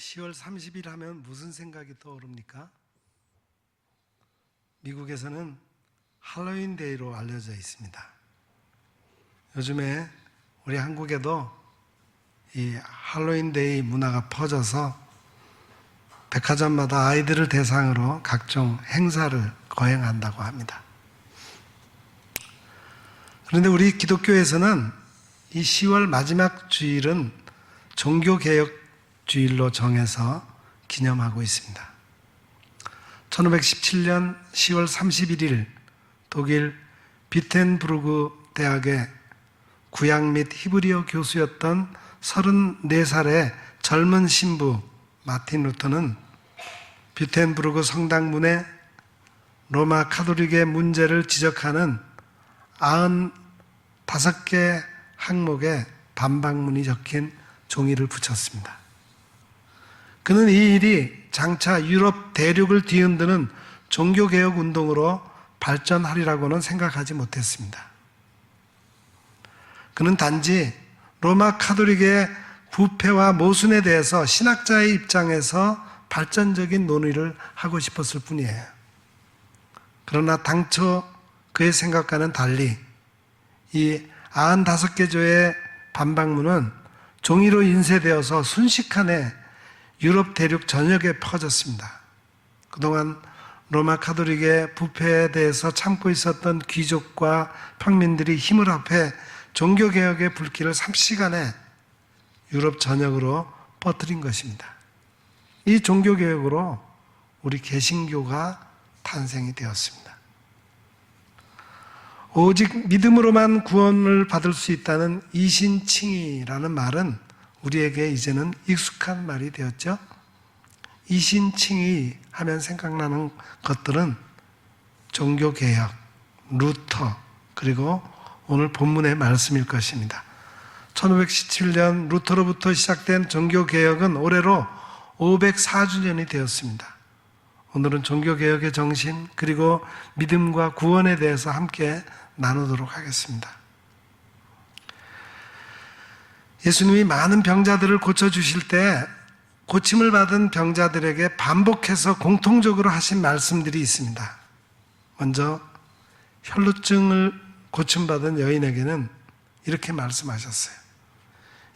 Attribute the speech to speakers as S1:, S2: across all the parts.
S1: 10월 30일 하면 무슨 생각이 떠오릅니까? 미국에서는 할로윈 데이로 알려져 있습니다. 요즘에 우리 한국에도 이 할로윈 데이 문화가 퍼져서 백화점마다 아이들을 대상으로 각종 행사를 거행한다고 합니다. 그런데 우리 기독교에서는 이 10월 마지막 주일은 종교개혁주일로 정해서 기념하고 있습니다. 1517년 10월 31일 독일 비텐부르크 대학의 구약 및 히브리어 교수였던 34살의 젊은 신부 마틴 루터는 비텐부르크 성당문에 로마 카톨릭의 문제를 지적하는 95개 항목의 반박문이 적힌 종이를 붙였습니다. 그는 이 일이 장차 유럽 대륙을 뒤흔드는 종교개혁 운동으로 발전하리라고는 생각하지 못했습니다. 그는 단지 로마 카톨릭의 부패와 모순에 대해서 신학자의 입장에서 발전적인 논의를 하고 싶었을 뿐이에요. 그러나 당초 그의 생각과는 달리 이 95개 조의 반박문은 종이로 인쇄되어서 순식간에 유럽 대륙 전역에 퍼졌습니다. 그동안 로마 카톨릭의 부패에 대해서 참고 있었던 귀족과 평민들이 힘을 합해 종교개혁의 불길을 삽시간에 유럽 전역으로 퍼뜨린 것입니다. 이 종교개혁으로 우리 개신교가 탄생이 되었습니다. 오직 믿음으로만 구원을 받을 수 있다는 이신칭의라는 말은 우리에게 이제는 익숙한 말이 되었죠. 이신칭의 하면 생각나는 것들은 종교개혁, 루터, 그리고 오늘 본문의 말씀일 것입니다. 1517년 루터로부터 시작된 종교개혁은 올해로 504주년이 되었습니다. 오늘은 종교개혁의 정신 그리고 믿음과 구원에 대해서 함께 나누도록 하겠습니다. 예수님이 많은 병자들을 고쳐주실 때 고침을 받은 병자들에게 반복해서 공통적으로 하신 말씀들이 있습니다. 먼저 혈루증을 고침받은 여인에게는 이렇게 말씀하셨어요.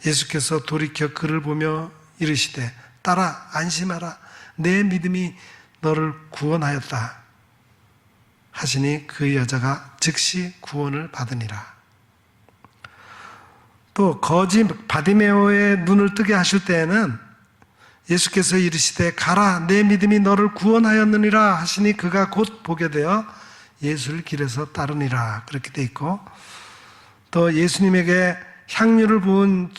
S1: 예수께서 돌이켜 그를 보며 이르시되 딸아 안심하라 내 믿음이 너를 구원하였다 하시니 그 여자가 즉시 구원을 받으니라. 또 거지 바디메오의 눈을 뜨게 하실 때에는 예수께서 이르시되 가라 내 믿음이 너를 구원하였느니라 하시니 그가 곧 보게 되어 예수를 길에서 따르니라 그렇게 돼 있고, 또 예수님에게 향유를 부은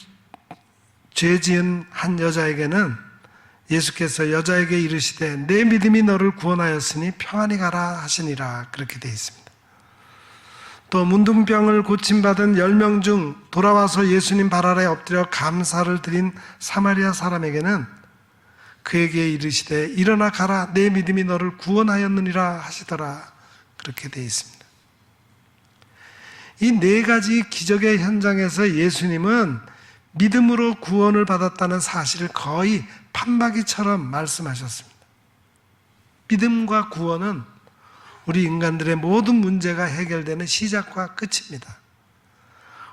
S1: 죄 지은 한 여자에게는 예수께서 여자에게 이르시되 내 믿음이 너를 구원하였으니 평안히 가라 하시니라 그렇게 되어 있습니다. 또 문둥병을 고침받은 10명 중 돌아와서 예수님 발 아래 엎드려 감사를 드린 사마리아 사람에게는 그에게 이르시되 일어나 가라 내 믿음이 너를 구원하였느니라 하시더라 그렇게 되어 있습니다. 이 네 가지 기적의 현장에서 예수님은 믿음으로 구원을 받았다는 사실을 거의 판박이처럼 말씀하셨습니다. 믿음과 구원은 우리 인간들의 모든 문제가 해결되는 시작과 끝입니다.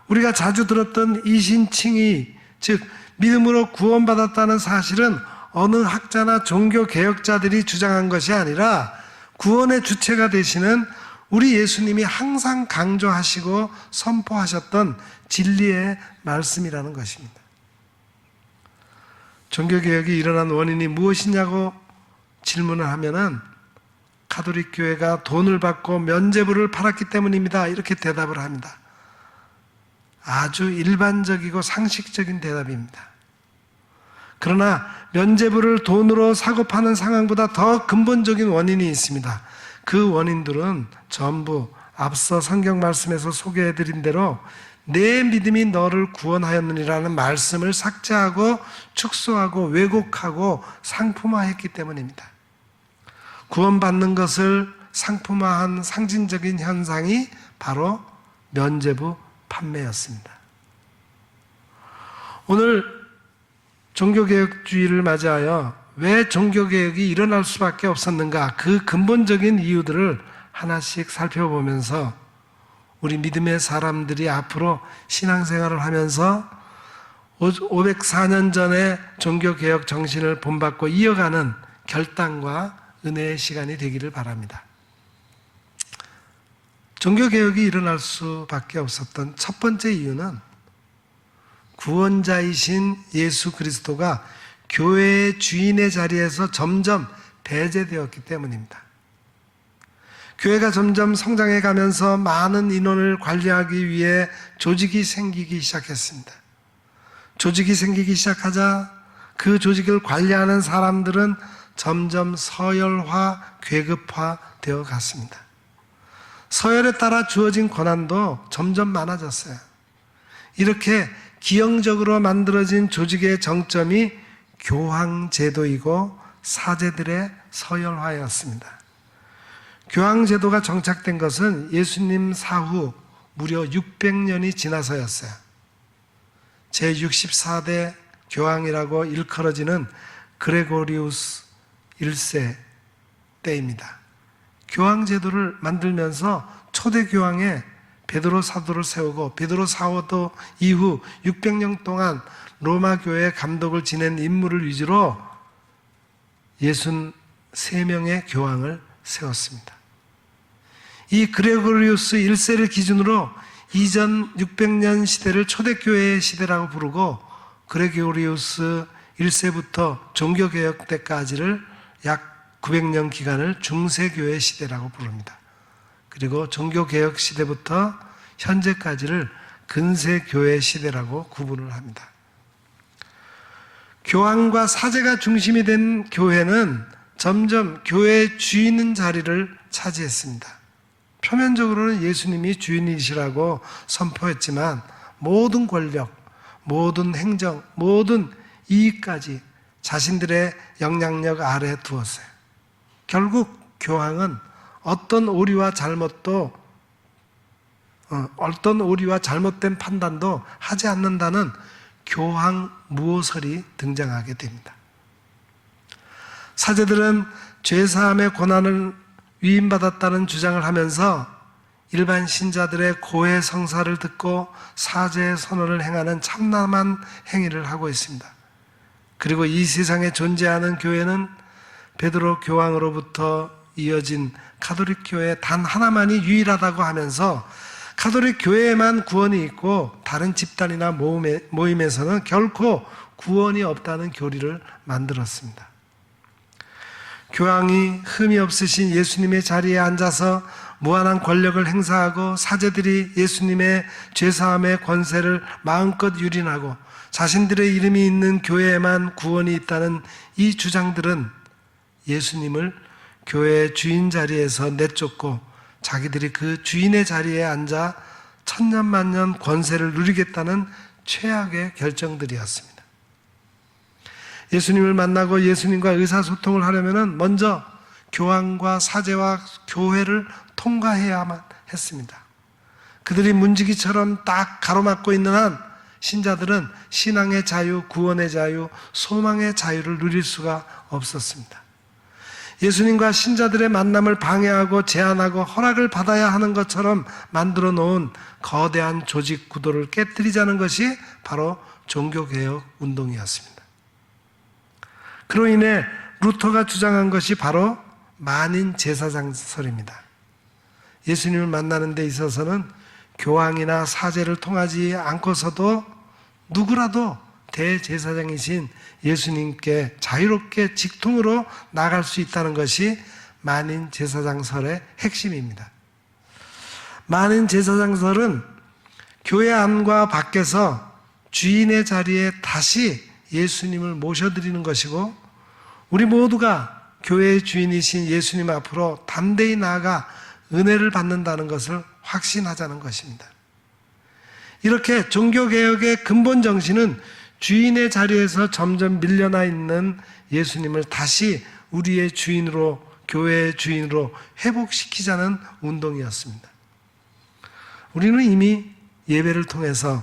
S1: 우리가 자주 들었던 이신칭의, 즉 믿음으로 구원받았다는 사실은 어느 학자나 종교개혁자들이 주장한 것이 아니라 구원의 주체가 되시는 우리 예수님이 항상 강조하시고 선포하셨던 진리의 말씀이라는 것입니다. 종교개혁이 일어난 원인이 무엇이냐고 질문을 하면은 가톨릭 교회가 돈을 받고 면죄부를 팔았기 때문입니다. 이렇게 대답을 합니다. 아주 일반적이고 상식적인 대답입니다. 그러나 면죄부를 돈으로 사고 파는 상황보다 더 근본적인 원인이 있습니다. 그 원인들은 전부 앞서 성경 말씀에서 소개해드린 대로 내 믿음이 너를 구원하였느니라는 말씀을 삭제하고 축소하고 왜곡하고 상품화했기 때문입니다. 구원받는 것을 상품화한 상징적인 현상이 바로 면죄부 판매였습니다. 오늘 종교개혁주의를 맞이하여 왜 종교개혁이 일어날 수밖에 없었는가, 그 근본적인 이유들을 하나씩 살펴보면서 우리 믿음의 사람들이 앞으로 신앙생활을 하면서 504년 전에 종교개혁 정신을 본받고 이어가는 결단과 은혜의 시간이 되기를 바랍니다. 종교개혁이 일어날 수밖에 없었던 첫 번째 이유는 구원자이신 예수 그리스도가 교회의 주인의 자리에서 점점 배제되었기 때문입니다. 교회가 점점 성장해 가면서 많은 인원을 관리하기 위해 조직이 생기기 시작했습니다. 조직이 생기기 시작하자 그 조직을 관리하는 사람들은 점점 서열화, 계급화 되어 갔습니다. 서열에 따라 주어진 권한도 점점 많아졌어요. 이렇게 기형적으로 만들어진 조직의 정점이 교황제도이고 사제들의 서열화였습니다. 교황제도가 정착된 것은 예수님 사후 무려 600년이 지나서였어요. 제64대 교황이라고 일컬어지는 그레고리우스 1세 때입니다. 교황제도를 만들면서 초대 교황에 베드로 사도를 세우고 베드로 사도 이후 600년 동안 로마 교회의 감독을 지낸 인물을 위주로 63명의 교황을 세웠습니다. 이 그레고리우스 1세를 기준으로 이전 600년 시대를 초대교회의 시대라고 부르고 그레고리우스 1세부터 종교개혁 때까지를 약 900년 기간을 중세교회 시대라고 부릅니다. 그리고 종교개혁 시대부터 현재까지를 근세교회 시대라고 구분을 합니다. 교황과 사제가 중심이 된 교회는 점점 교회의 주인인 자리를 차지했습니다. 표면적으로는 예수님이 주인이시라고 선포했지만 모든 권력, 모든 행정, 모든 이익까지 자신들의 영향력 아래에 두었어요. 결국 교황은 어떤 오리와 잘못된 판단도 하지 않는다는 교황 무오설이 등장하게 됩니다. 사제들은 죄사함의 권한을 위임받았다는 주장을 하면서 일반 신자들의 고해 성사를 듣고 사죄의 선언을 행하는 참남한 행위를 하고 있습니다. 그리고 이 세상에 존재하는 교회는 베드로 교황으로부터 이어진 가톨릭 교회 단 하나만이 유일하다고 하면서 가톨릭 교회에만 구원이 있고 다른 집단이나 모임에서는 결코 구원이 없다는 교리를 만들었습니다. 교황이 흠이 없으신 예수님의 자리에 앉아서 무한한 권력을 행사하고 사제들이 예수님의 죄사함의 권세를 마음껏 유린하고 자신들의 이름이 있는 교회에만 구원이 있다는 이 주장들은 예수님을 교회의 주인 자리에서 내쫓고 자기들이 그 주인의 자리에 앉아 천년만년 권세를 누리겠다는 최악의 결정들이었습니다. 예수님을 만나고 예수님과 의사소통을 하려면 먼저 교황과 사제와 교회를 통과해야만 했습니다. 그들이 문지기처럼 딱 가로막고 있는 한 신자들은 신앙의 자유, 구원의 자유, 소망의 자유를 누릴 수가 없었습니다. 예수님과 신자들의 만남을 방해하고 제한하고 허락을 받아야 하는 것처럼 만들어 놓은 거대한 조직 구도를 깨뜨리자는 것이 바로 종교개혁 운동이었습니다. 그로 인해 루터가 주장한 것이 바로 만인 제사장설입니다. 예수님을 만나는 데 있어서는 교황이나 사제를 통하지 않고서도 누구라도 대제사장이신 예수님께 자유롭게 직통으로 나갈 수 있다는 것이 만인 제사장설의 핵심입니다. 만인 제사장설은 교회 안과 밖에서 주인의 자리에 다시 예수님을 모셔드리는 것이고 우리 모두가 교회의 주인이신 예수님 앞으로 담대히 나아가 은혜를 받는다는 것을 확신하자는 것입니다. 이렇게 종교개혁의 근본 정신은 주인의 자리에서 점점 밀려나 있는 예수님을 다시 우리의 주인으로, 교회의 주인으로 회복시키자는 운동이었습니다. 우리는 이미 예배를 통해서,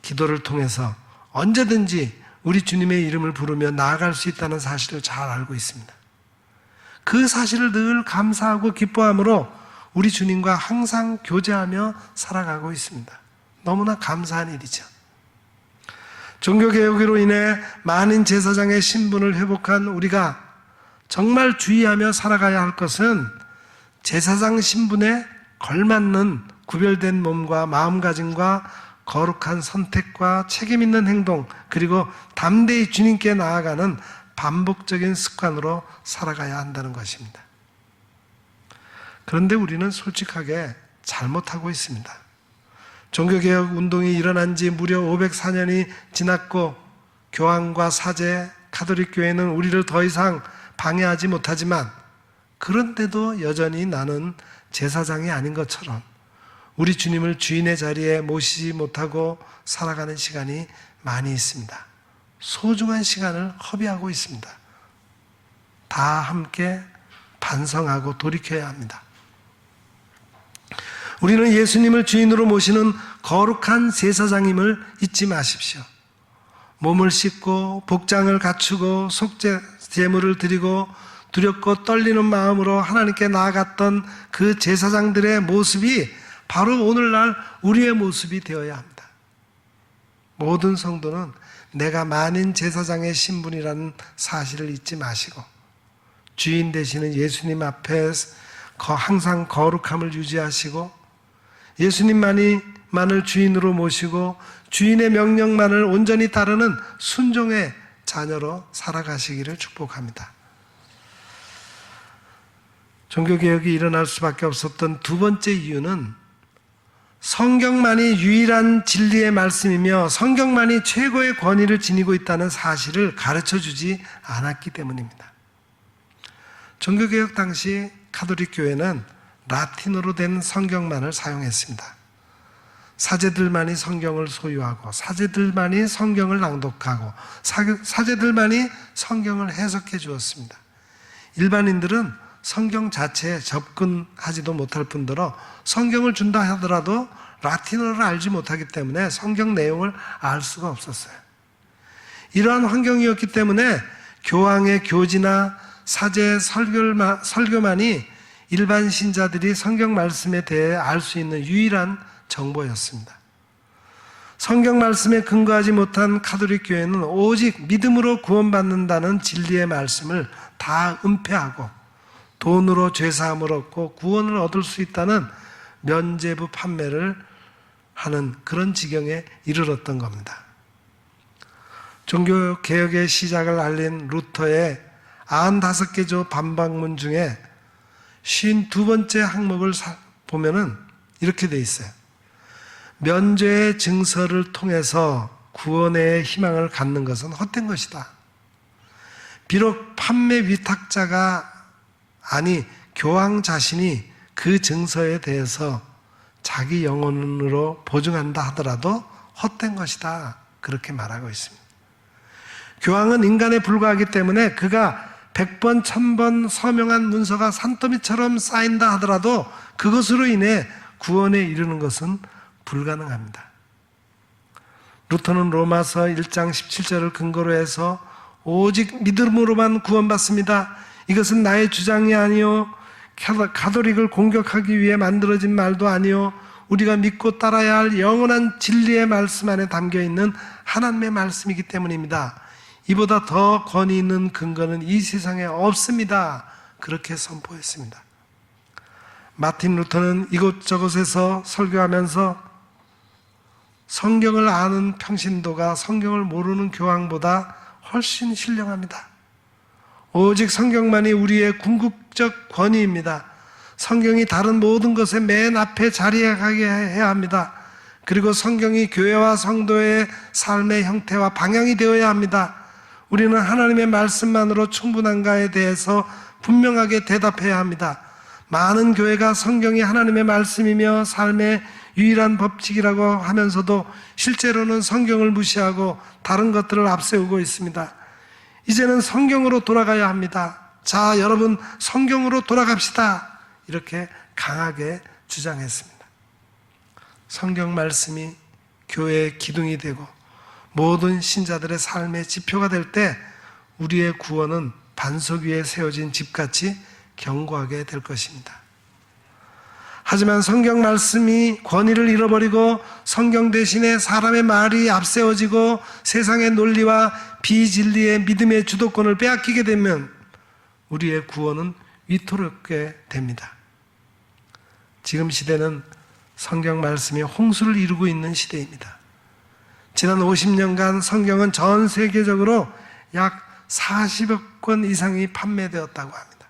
S1: 기도를 통해서 언제든지 우리 주님의 이름을 부르며 나아갈 수 있다는 사실을 잘 알고 있습니다. 그 사실을 늘 감사하고 기뻐함으로 우리 주님과 항상 교제하며 살아가고 있습니다. 너무나 감사한 일이죠. 종교개혁으로 인해 많은 제사장의 신분을 회복한 우리가 정말 주의하며 살아가야 할 것은 제사장 신분에 걸맞는 구별된 몸과 마음가짐과 거룩한 선택과 책임 있는 행동, 그리고 담대히 주님께 나아가는 반복적인 습관으로 살아가야 한다는 것입니다. 그런데 우리는 솔직하게 잘못하고 있습니다. 종교개혁 운동이 일어난 지 무려 504년이 지났고 교황과 사제, 가톨릭 교회는 우리를 더 이상 방해하지 못하지만, 그런데도 여전히 나는 제사장이 아닌 것처럼 우리 주님을 주인의 자리에 모시지 못하고 살아가는 시간이 많이 있습니다. 소중한 시간을 허비하고 있습니다. 다 함께 반성하고 돌이켜야 합니다. 우리는 예수님을 주인으로 모시는 거룩한 제사장임을 잊지 마십시오. 몸을 씻고 복장을 갖추고 속죄제물을 드리고 두렵고 떨리는 마음으로 하나님께 나아갔던 그 제사장들의 모습이 바로 오늘날 우리의 모습이 되어야 합니다. 모든 성도는 내가 만인 제사장의 신분이라는 사실을 잊지 마시고 주인 되시는 예수님 앞에 항상 거룩함을 유지하시고 예수님만을 주인으로 모시고 주인의 명령만을 온전히 따르는 순종의 자녀로 살아가시기를 축복합니다. 종교개혁이 일어날 수밖에 없었던 두 번째 이유는 성경만이 유일한 진리의 말씀이며 성경만이 최고의 권위를 지니고 있다는 사실을 가르쳐주지 않았기 때문입니다. 종교개혁 당시 가톨릭 교회는 라틴어로 된 성경만을 사용했습니다. 사제들만이 성경을 소유하고 사제들만이 성경을 낭독하고 사제들만이 성경을 해석해 주었습니다. 일반인들은 성경 자체에 접근하지도 못할 뿐더러 성경을 준다 하더라도 라틴어를 알지 못하기 때문에 성경 내용을 알 수가 없었어요. 이러한 환경이었기 때문에 교황의 교지나 사제의 설교만이 일반 신자들이 성경 말씀에 대해 알 수 있는 유일한 정보였습니다. 성경 말씀에 근거하지 못한 가톨릭 교회는 오직 믿음으로 구원받는다는 진리의 말씀을 다 은폐하고 돈으로 죄사함을 얻고 구원을 얻을 수 있다는 면죄부 판매를 하는 그런 지경에 이르렀던 겁니다. 종교개혁의 시작을 알린 루터의 95개 조 반박문 중에 52번째 항목을 보면은 이렇게 돼 있어요. 면죄의 증서를 통해서 구원의 희망을 갖는 것은 헛된 것이다. 비록 판매 위탁자가 아니 교황 자신이 그 증서에 대해서 자기 영혼으로 보증한다 하더라도 헛된 것이다. 그렇게 말하고 있습니다. 교황은 인간에 불과하기 때문에 그가 100번, 1000번 서명한 문서가 산더미처럼 쌓인다 하더라도 그것으로 인해 구원에 이르는 것은 불가능합니다. 루터는 로마서 1장 17절을 근거로 해서 오직 믿음으로만 구원받습니다. 이것은 나의 주장이 아니요 가톨릭을 공격하기 위해 만들어진 말도 아니요 우리가 믿고 따라야 할 영원한 진리의 말씀 안에 담겨있는 하나님의 말씀이기 때문입니다. 이보다 더 권위 있는 근거는 이 세상에 없습니다. 그렇게 선포했습니다. 마틴 루터는 이곳저곳에서 설교하면서 성경을 아는 평신도가 성경을 모르는 교황보다 훨씬 신령합니다. 오직 성경만이 우리의 궁극적 권위입니다. 성경이 다른 모든 것의 맨 앞에 자리하게 해야 합니다. 그리고 성경이 교회와 성도의 삶의 형태와 방향이 되어야 합니다. 우리는 하나님의 말씀만으로 충분한가에 대해서 분명하게 대답해야 합니다. 많은 교회가 성경이 하나님의 말씀이며 삶의 유일한 법칙이라고 하면서도 실제로는 성경을 무시하고 다른 것들을 앞세우고 있습니다. 이제는 성경으로 돌아가야 합니다. 자, 여러분 성경으로 돌아갑시다. 이렇게 강하게 주장했습니다. 성경 말씀이 교회의 기둥이 되고 모든 신자들의 삶의 지표가 될 때 우리의 구원은 반석 위에 세워진 집같이 견고하게 될 것입니다. 하지만 성경 말씀이 권위를 잃어버리고 성경 대신에 사람의 말이 앞세워지고 세상의 논리와 비진리의 믿음의 주도권을 빼앗기게 되면 우리의 구원은 위태롭게 됩니다. 지금 시대는 성경 말씀이 홍수를 이루고 있는 시대입니다. 지난 50년간 성경은 전 세계적으로 약 40억 권 이상이 판매되었다고 합니다.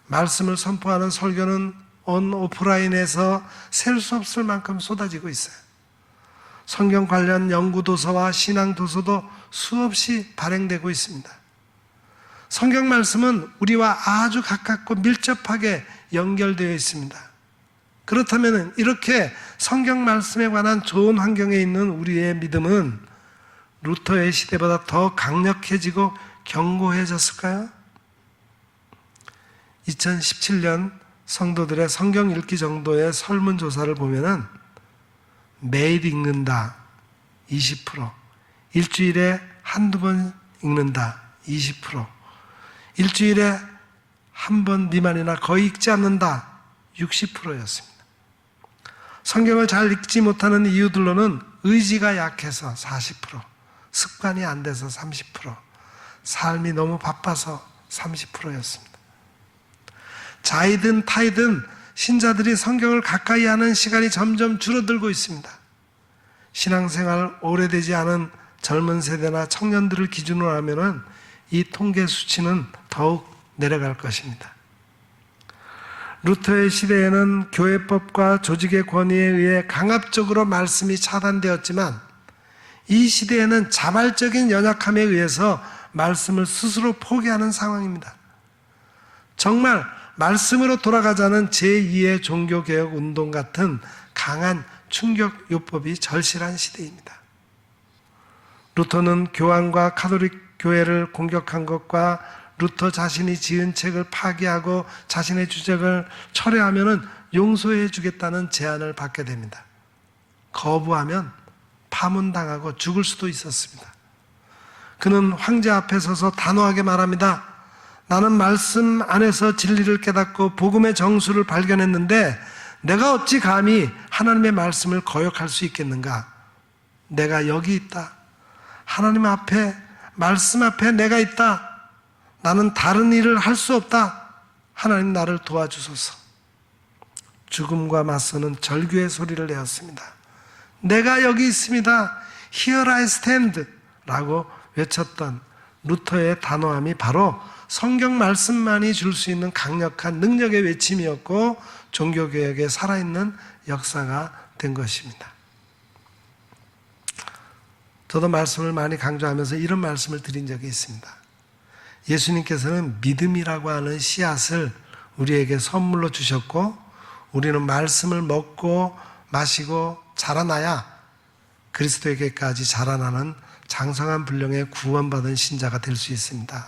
S1: 말씀을 선포하는 설교는 온 오프라인에서 셀 수 없을 만큼 쏟아지고 있어요. 성경 관련 연구 도서와 신앙 도서도 수없이 발행되고 있습니다. 성경 말씀은 우리와 아주 가깝고 밀접하게 연결되어 있습니다. 그렇다면 이렇게 성경 말씀에 관한 좋은 환경에 있는 우리의 믿음은 루터의 시대보다 더 강력해지고 견고해졌을까요? 2017년 성도들의 성경 읽기 정도의 설문조사를 보면은 매일 읽는다 20%, 일주일에 한두 번 읽는다 20%, 일주일에 한 번 미만이나 거의 읽지 않는다 60%였습니다. 성경을 잘 읽지 못하는 이유들로는 의지가 약해서 40%, 습관이 안 돼서 30%, 삶이 너무 바빠서 30%였습니다. 자이든 타이든 신자들이 성경을 가까이 하는 시간이 점점 줄어들고 있습니다. 신앙생활 오래되지 않은 젊은 세대나 청년들을 기준으로 하면은 이 통계 수치는 더욱 내려갈 것입니다. 루터의 시대에는 교회법과 조직의 권위에 의해 강압적으로 말씀이 차단되었지만 이 시대에는 자발적인 연약함에 의해서 말씀을 스스로 포기하는 상황입니다. 정말 말씀으로 돌아가자는 제2의 종교개혁 운동 같은 강한 충격요법이 절실한 시대입니다. 루터는 교황과 카톨릭 교회를 공격한 것과 루터 자신이 지은 책을 파기하고 자신의 주적을 철회하면 용서해 주겠다는 제안을 받게 됩니다. 거부하면 파문당하고 죽을 수도 있었습니다. 그는 황제 앞에 서서 단호하게 말합니다. 나는 말씀 안에서 진리를 깨닫고 복음의 정수를 발견했는데 내가 어찌 감히 하나님의 말씀을 거역할 수 있겠는가? 내가 여기 있다. 하나님 앞에, 말씀 앞에 내가 있다. 나는 다른 일을 할 수 없다. 하나님 나를 도와주소서. 죽음과 맞서는 절규의 소리를 내었습니다. 내가 여기 있습니다. Here I stand 라고 외쳤던 루터의 단호함이 바로 성경 말씀만이 줄 수 있는 강력한 능력의 외침이었고 종교개혁의 살아있는 역사가 된 것입니다. 저도 말씀을 많이 강조하면서 이런 말씀을 드린 적이 있습니다. 예수님께서는 믿음이라고 하는 씨앗을 우리에게 선물로 주셨고 우리는 말씀을 먹고 마시고 자라나야 그리스도에게까지 자라나는 장성한 분량의 구원받은 신자가 될 수 있습니다.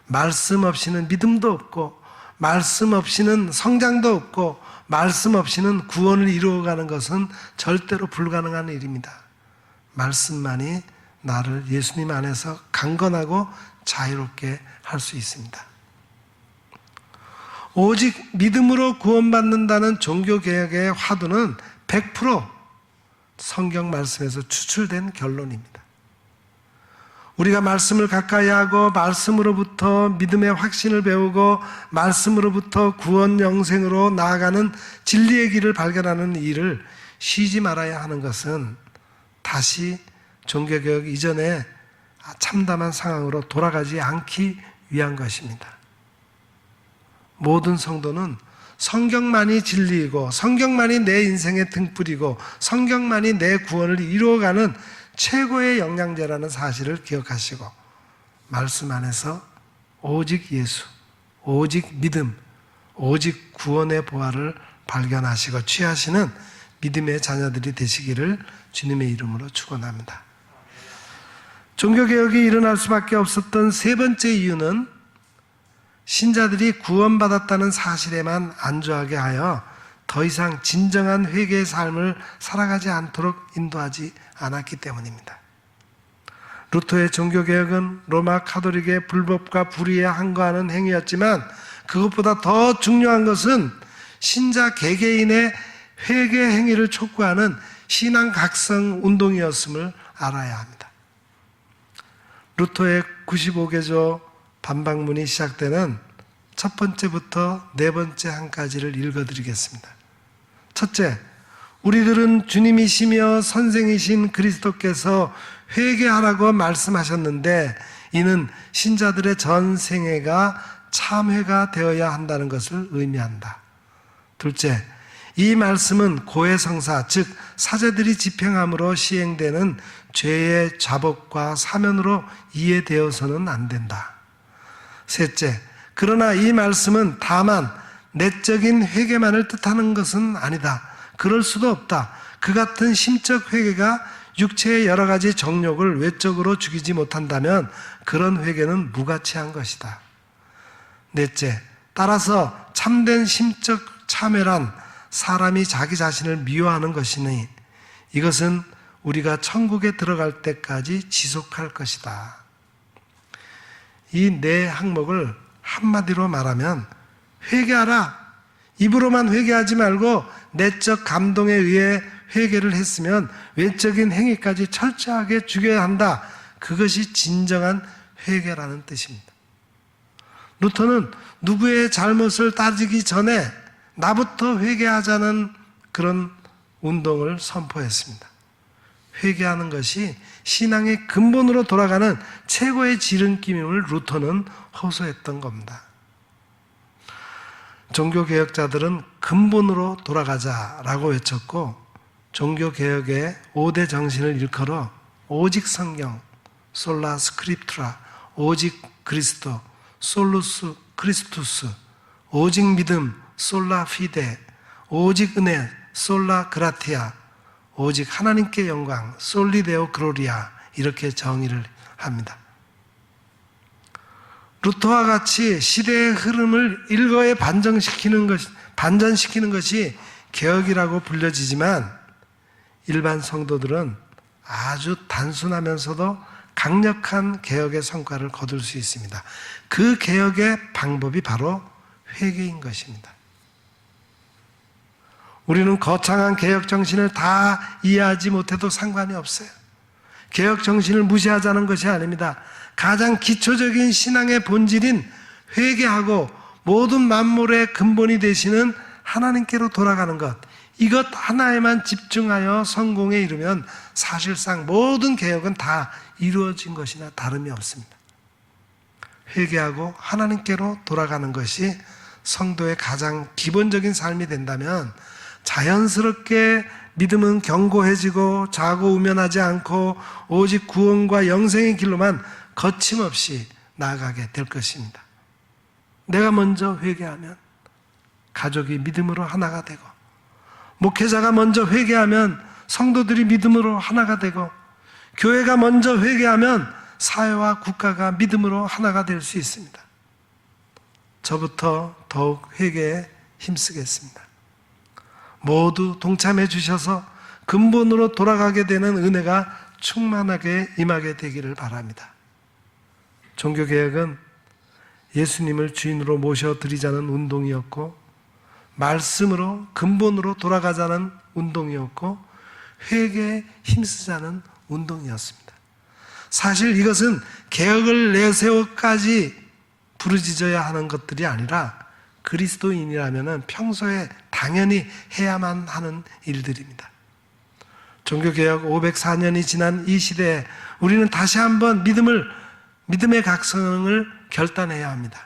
S1: 말씀 없이는 믿음도 없고 말씀 없이는 성장도 없고 말씀 없이는 구원을 이루어가는 것은 절대로 불가능한 일입니다. 말씀만이 나를 예수님 안에서 강건하고 자유롭게 할 수 있습니다. 오직 믿음으로 구원받는다는 종교개혁의 화두는 100% 성경 말씀에서 추출된 결론입니다. 우리가 말씀을 가까이 하고 말씀으로부터 믿음의 확신을 배우고 말씀으로부터 구원 영생으로 나아가는 진리의 길을 발견하는 일을 쉬지 말아야 하는 것은 다시 종교개혁 이전에 참담한 상황으로 돌아가지 않기 위한 것입니다. 모든 성도는 성경만이 진리이고 성경만이 내 인생의 등불이고 성경만이 내 구원을 이루어가는 최고의 영양제라는 사실을 기억하시고 말씀 안에서 오직 예수, 오직 믿음, 오직 구원의 보화를 발견하시고 취하시는 믿음의 자녀들이 되시기를 주님의 이름으로 축원합니다. 종교개혁이 일어날 수밖에 없었던 세 번째 이유는 신자들이 구원받았다는 사실에만 안주하게 하여 더 더 이상 진정한 회개의 삶을 살아가지 않도록 인도하지 않았기 때문입니다. 루터의 종교개혁은 로마 카톨릭의 불법과 불의에 항거하는 행위였지만 그것보다 더 중요한 것은 신자 개개인의 회개 행위를 촉구하는 신앙 각성 운동이었음을 알아야 합니다. 루터의 95개조 반박문이 시작되는 첫 번째부터 네 번째 한 가지를 읽어드리겠습니다. 첫째, 우리들은 주님이시며 선생이신 그리스도께서 회개하라고 말씀하셨는데 이는 신자들의 전 생애가 참회가 되어야 한다는 것을 의미한다. 둘째, 이 말씀은 고해성사, 즉 사제들이 집행함으로 시행되는 죄의 자복과 사면으로 이해되어서는 안 된다. 셋째, 그러나 이 말씀은 다만 내적인 회개만을 뜻하는 것은 아니다. 그럴 수도 없다. 그 같은 심적 회개가 육체의 여러 가지 정욕을 외적으로 죽이지 못한다면 그런 회개는 무가치한 것이다. 넷째, 따라서 참된 심적 참회란 사람이 자기 자신을 미워하는 것이니 이것은 우리가 천국에 들어갈 때까지 지속할 것이다. 이 네 항목을 한마디로 말하면 회개하라. 입으로만 회개하지 말고 내적 감동에 의해 회개를 했으면 외적인 행위까지 철저하게 죽여야 한다. 그것이 진정한 회개라는 뜻입니다. 루터는 누구의 잘못을 따지기 전에 나부터 회개하자는 그런 운동을 선포했습니다. 회개하는 것이 신앙의 근본으로 돌아가는 최고의 지름길임을 루터는 호소했던 겁니다. 종교개혁자들은 근본으로 돌아가자라고 외쳤고 종교개혁의 5대 정신을 일컬어 오직 성경, 솔라 스크립투라, 오직 그리스도, 솔루스 크리스투스, 오직 믿음, 솔라 피데, 오직 은혜, 솔라 그라티아, 오직 하나님께 영광, 솔리데오 그로리아 이렇게 정의를 합니다. 루터와 같이 시대의 흐름을 일거에 반전시키는 것이 개혁이라고 불려지지만 일반 성도들은 아주 단순하면서도 강력한 개혁의 성과를 거둘 수 있습니다. 그 개혁의 방법이 바로 회개인 것입니다. 우리는 거창한 개혁 정신을 다 이해하지 못해도 상관이 없어요. 개혁 정신을 무시하자는 것이 아닙니다. 가장 기초적인 신앙의 본질인 회개하고 모든 만물의 근본이 되시는 하나님께로 돌아가는 것, 이것 하나에만 집중하여 성공에 이르면 사실상 모든 개혁은 다 이루어진 것이나 다름이 없습니다. 회개하고 하나님께로 돌아가는 것이 성도의 가장 기본적인 삶이 된다면 자연스럽게 믿음은 견고해지고 좌고우면하지 않고 오직 구원과 영생의 길로만 거침없이 나아가게 될 것입니다. 내가 먼저 회개하면 가족이 믿음으로 하나가 되고, 목회자가 먼저 회개하면 성도들이 믿음으로 하나가 되고, 교회가 먼저 회개하면 사회와 국가가 믿음으로 하나가 될 수 있습니다. 저부터 더욱 회개에 힘쓰겠습니다. 모두 동참해 주셔서 근본으로 돌아가게 되는 은혜가 충만하게 임하게 되기를 바랍니다. 종교개혁은 예수님을 주인으로 모셔드리자는 운동이었고, 말씀으로 근본으로 돌아가자는 운동이었고, 회개에 힘쓰자는 운동이었습니다. 사실 이것은 개혁을 내세워까지 부르짖어야 하는 것들이 아니라 그리스도인이라면 평소에 당연히 해야만 하는 일들입니다. 종교개혁 504년이 지난 이 시대에 우리는 다시 한번 믿음의 각성을 결단해야 합니다.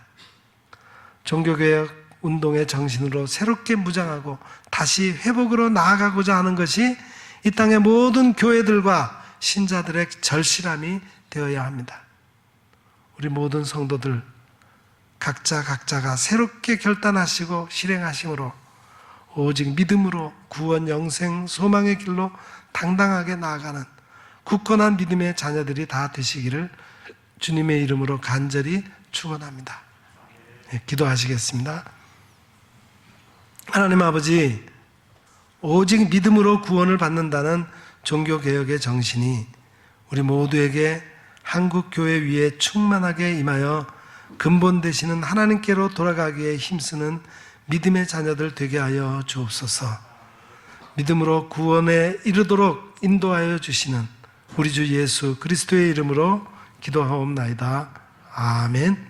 S1: 종교개혁 운동의 정신으로 새롭게 무장하고 다시 회복으로 나아가고자 하는 것이 이 땅의 모든 교회들과 신자들의 절실함이 되어야 합니다. 우리 모든 성도들 각자가 새롭게 결단하시고 실행하심으로 오직 믿음으로 구원, 영생, 소망의 길로 당당하게 나아가는 굳건한 믿음의 자녀들이 다 되시기를 주님의 이름으로 간절히 축원합니다. 네, 기도하시겠습니다. 하나님 아버지, 오직 믿음으로 구원을 받는다는 종교개혁의 정신이 우리 모두에게 한국교회 위에 충만하게 임하여 근본 되시는 하나님께로 돌아가기에 힘쓰는 믿음의 자녀들 되게 하여 주옵소서. 믿음으로 구원에 이르도록 인도하여 주시는 우리 주 예수 그리스도의 이름으로 기도하옵나이다. 아멘.